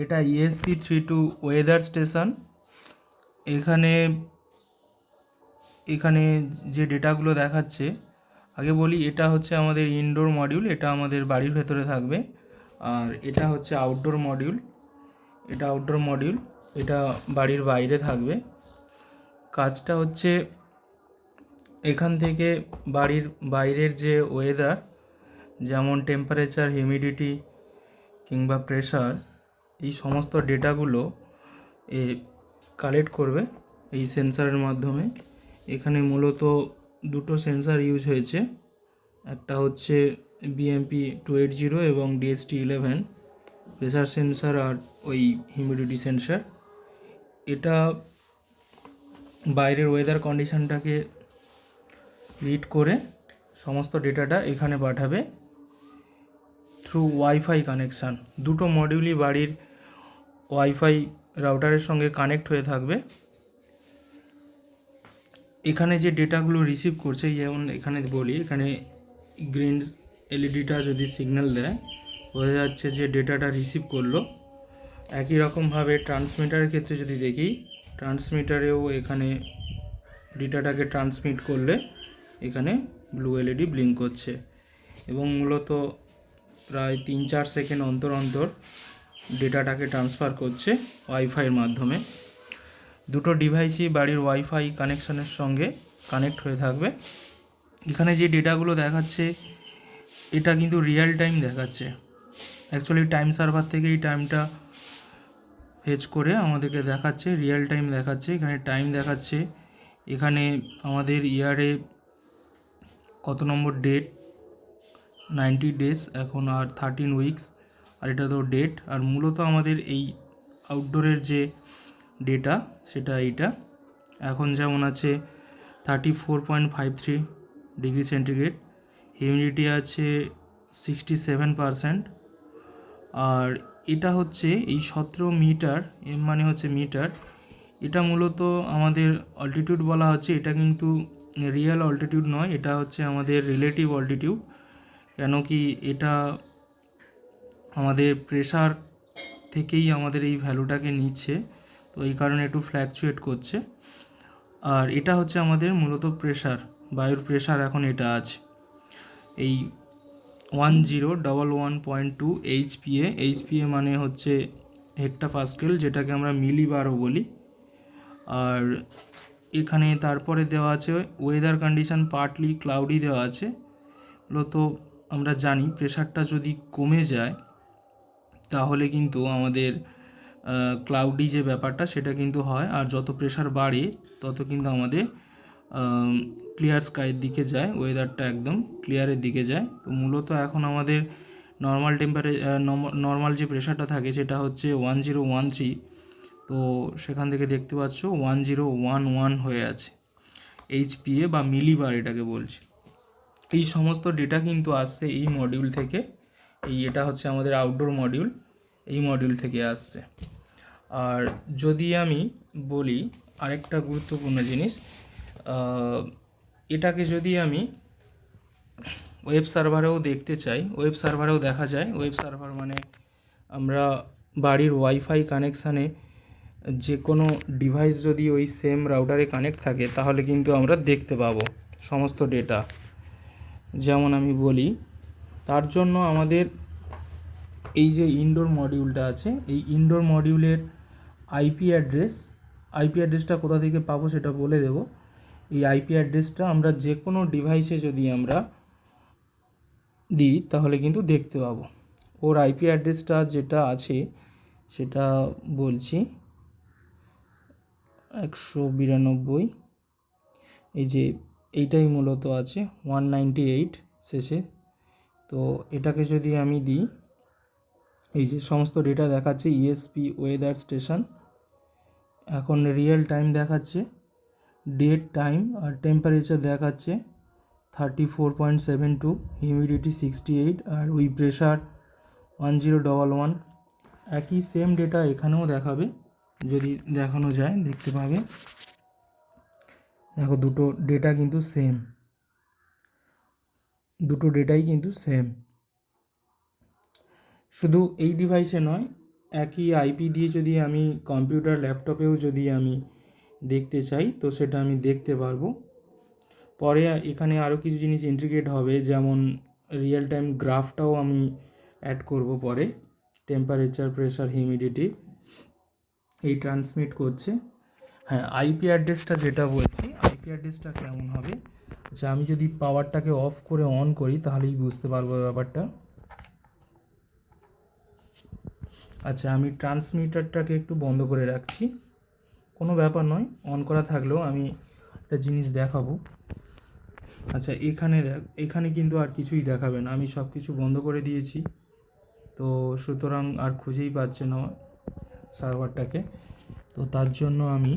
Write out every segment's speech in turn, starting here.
এটা ESP32 weather station. এখানে এখানে যে ডেটাগুলো দেখাচ্ছে, আগে বলি এটা হচ্ছে আমাদের ইনডোর মডিউল, এটা আমাদের বাড়ির ভেতরে থাকবে। আর এটা হচ্ছে আউটডোর মডিউল, এটা আউটডোর মডিউল, এটা বাড়ির বাইরে থাকবে। কাজটা হচ্ছে এখান থেকে বাড়ির বাইরের যে ওয়েদার, যেমন টেম্পারেচার, হিউমিডিটি কিংবা প্রেশার, এই সমস্ত ডেটাগুলো এ কালেক্ট করবে এই সেন্সারের মাধ্যমে। এখানে মূলত দুটো সেন্সার ইউজ হয়েছে, একটা হচ্ছে BMP280 এবং DHT11 প্রেশার সেন্সার, আর ওই হিউমিডিটি সেন্সার। এটা বাইরের ওয়েদার কন্ডিশনটাকে রিড করে সমস্ত ডেটাটা এখানে পাঠাবে থ্রু ওয়াইফাই কানেকশান। দুটো মডিউলই বাড়ির ওয়াইফাই রাউটারের সঙ্গে কানেক্ট হয়ে থাকবে। এখানে যে ডেটাগুলো রিসিভ করছে, যেমন এখানে বলি, এখানে গ্রিন এলইডিটা যদি সিগন্যাল দেয়, বোঝা যাচ্ছে যে ডেটাটা রিসিভ করলো। একই রকমভাবে ট্রান্সমিটারের ক্ষেত্রে যদি দেখি, ট্রান্সমিটারেও এখানে ডেটাটাকে ট্রান্সমিট করলে এখানে ব্লু এলইডি ব্লিঙ্ক করছে, এবং মূলত প্রায় 3-4 সেকেন্ড অন্তর অন্তর ডেটাটাকে ট্রান্সফার করছে ওয়াইফাইয়ের মাধ্যমে। দুটো ডিভাইসই বাড়ির ওয়াইফাই কানেকশানের সঙ্গে কানেক্ট হয়ে থাকবে। এখানে যে ডেটাগুলো দেখাচ্ছে এটা কিন্তু রিয়েল টাইম দেখাচ্ছে। অ্যাকচুয়ালি টাইম সার্ভার থেকে এই টাইমটা ফেচ করে আমাদেরকে দেখাচ্ছে, রিয়েল টাইম দেখাচ্ছে। এখানে টাইম দেখাচ্ছে, এখানে আমাদের ইয়ারে কত নম্বর ডেট, 90 ডেজ, এখন আর 13 উইকস, আর এটা তো ডেট। আর মূলত আমাদের এই আউটডোরের যে ডেটা সেটা এইটা। এখন যেমন আছে 34.53 ডিগ্রি সেন্টিগ্রেড, হিউমিডিটি আছে 67%, আর এটা হচ্ছে এই 17 মিটার, এম মানে হচ্ছে মিটার। এটা মূলত আমাদের অল্টিটিউড বলা হচ্ছে, এটা কিন্তু রিয়েল অল্টিটিউড নয়, এটা হচ্ছে আমাদের রিলেটিভ অল্টিটিউড। কেন কি এটা আমাদের প্রেশার থেকেই আমাদের এই ভ্যালুটাকে নিচ্ছে, তো এই কারণে একটু ফ্ল্যাকচুয়েট করছে। আর এটা হচ্ছে আমাদের মূলত প্রেশার, বায়ুর প্রেশার এখন এটা আছে এই 1011.2 HPA। HPA মানে হচ্ছে হেক্টাপাস্কেল, যেটাকে আমরা মিলিবারও বলি। আর এখানে তারপরে দেওয়া আছে ওয়েদার কন্ডিশন পার্টলি ক্লাউডি দেওয়া আছে। মূলত আমরা জানি প্রেশারটা যদি কমে যায় তাহলে কিন্তু আমাদের ক্লাউডি যে ব্যাপারটা সেটা কিন্তু হয়, আর যত প্রেশার বাড়ে তত কিন্তু আমাদের ক্লিয়ার স্কাইয়ের দিকে যায়, ওয়েদারটা একদম ক্লিয়ারের দিকে যায়। তো মূলত এখন আমাদের নর্মাল যে প্রেশারটা থাকে সেটা হচ্ছে 1013, তো সেখান থেকে দেখতে পাচ্ছ 1011 হয়ে আছে। HPA বা মিলিবার এটাকে বলছে। এই সমস্ত ডেটা কিন্তু আসছে এই মডিউল থেকে। এটা হচ্ছে আমাদের আউটডোর মডিউল, এই মডিউল থেকে আসছে। আর যদি আমি বলি আরেকটা গুরুত্বপূর্ণ জিনিস, এটাকে যদি আমি ওয়েব সার্ভারেও দেখতে চাই, ওয়েব সার্ভারেও দেখা যায়। ওয়েব সার্ভার মানে আমরা বাড়ির ওয়াইফাই কানেকশানে যে কোনো ডিভাইস যদি ওই সেম রাউটারে কানেক্ট থাকে তাহলে কিন্তু আমরা দেখতে পাবো সমস্ত ডেটা। যেমন আমি বলি, তার জন্য আমাদের এই যে ইনডোর মডিউলটা আছে, এই ইনডোর মডিউলের আইপি অ্যাড্রেসটা কোথা থেকে পাবো সেটা বলে দেব। এই আইপি অ্যাড্রেসটা আমরা যে কোনো ডিভাইসে যদি আমরা দিই তাহলে কিন্তু দেখতে পাবো। ওর আইপি অ্যাড্রেসটা যেটা আছে সেটা বলছি, 192, এই যে এইটাই মূলত আছে 198 শেষে। তো এটাকে যদি আমি দিই, এই যে সমস্ত ডেটা দেখাচ্ছে ESP ওয়েদার স্টেশন, এখন রিয়েল টাইম দেখাচ্ছে, ডেট, টাইম আর টেম্পারেচার দেখাচ্ছে 34.72, হিউমিডিটি 68, আর ওই প্রেশার 1011। একই সেম ডেটা এখানেও দেখাবে, যদি দেখানো যায় দেখতে পাবে। দেখো দুটো ডেটা কিন্তু সেম, দুটো ডেটাই কিন্তু সেম। শুধু এই ডিভাইসে নয়, একই আইপি দিয়ে যদি আমি কম্পিউটার ল্যাপটপেও যদি আমি দেখতে চাই তো সেটা আমি দেখতে পারবো। পরে এখানে আরও কিছু জিনিস ইন্টিগ্রেট হবে, যেমন রিয়েল টাইম গ্রাফটাও আমি অ্যাড করব পরে। টেম্পারেচার, প্রেশার, হিউমিডিটি এই ট্রান্সমিট করছে। হ্যাঁ, আইপি অ্যাড্রেসটা যেটা বলছি, আইপি অ্যাড্রেসটা কেমন হবে, আচ্ছা আমি যদি পাওয়ারটাকে অফ করে অন করি তাহলেই বুঝতে পারবো ব্যাপারটা। আচ্ছা আমি ট্রান্সমিটারটাকে একটু বন্ধ করে রাখছি, কোনো ব্যাপার নয়, অন করা থাকলেও আমি একটা জিনিস দেখাবো। আচ্ছা এখানে কিন্তু আর কিছুই দেখাবে না, আমি সব কিছু বন্ধ করে দিয়েছি, তো সুতরাং আর খুঁজেই পাচ্ছে না সার্ভারটাকে। তো তার জন্য আমি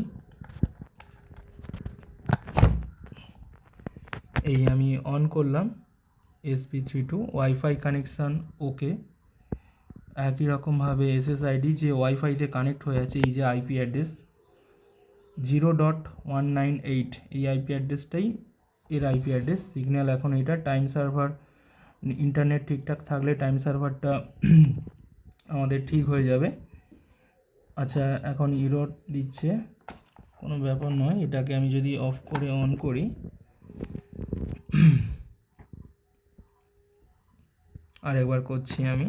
আমি অন করলাম SP32 ওয়াইফাই কানেকশান ওকে। একই রকমভাবে SSID যে ওয়াইফাইতে কানেক্ট হয়ে আছে, এই যে আইপি অ্যাড্রেস 0.198, এই আইপি অ্যাড্রেসটাই এর আইপি অ্যাড্রেস। সিগন্যাল এখন এটা টাইম সার্ভার, ইন্টারনেট ঠিকঠাক থাকলে টাইম সার্ভারটা আমাদের ঠিক হয়ে যাবে। আচ্ছা এখন ইরর দিচ্ছে, কোনো ব্যাপার নয়, এটাকে আমি যদি অফ করে অন করি, আর একবার করছি আমি।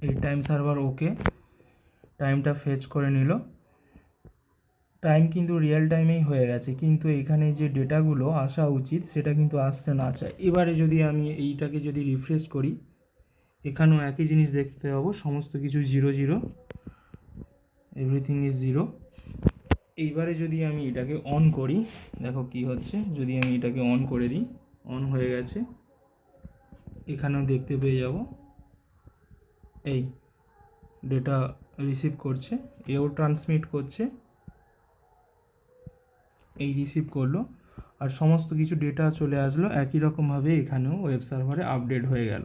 এই টাইম সার্ভার ওকে, টাইমটা ফেচ করে নিল, টাইম কিন্তু রিয়েল টাইমেই হয়ে গেছে, কিন্তু এখানে যে ডেটাগুলো আসা উচিত সেটা কিন্তু আসছে না। আচ্ছা এবারে যদি আমি এইটাকে যদি রিফ্রেশ করি, এখানেও একই জিনিস দেখতে পাবো, সমস্ত কিছু 0 0, এভরিথিং ইজ 0। এইবারে যদি আমি এটাকে অন করি, দেখো কি হচ্ছে, যদি আমি এটাকে অন করে দিই, অন হয়ে গেছে, এখানেও দেখতে পেয়ে যাব এই ডেটা রিসিভ করছে, এও ট্রান্সমিট করছে, এই রিসিভ করলো, আর সমস্ত কিছু ডেটা চলে আসলো একই রকমভাবে এখানেও ওয়েব সার্ভারে আপডেট হয়ে গেল।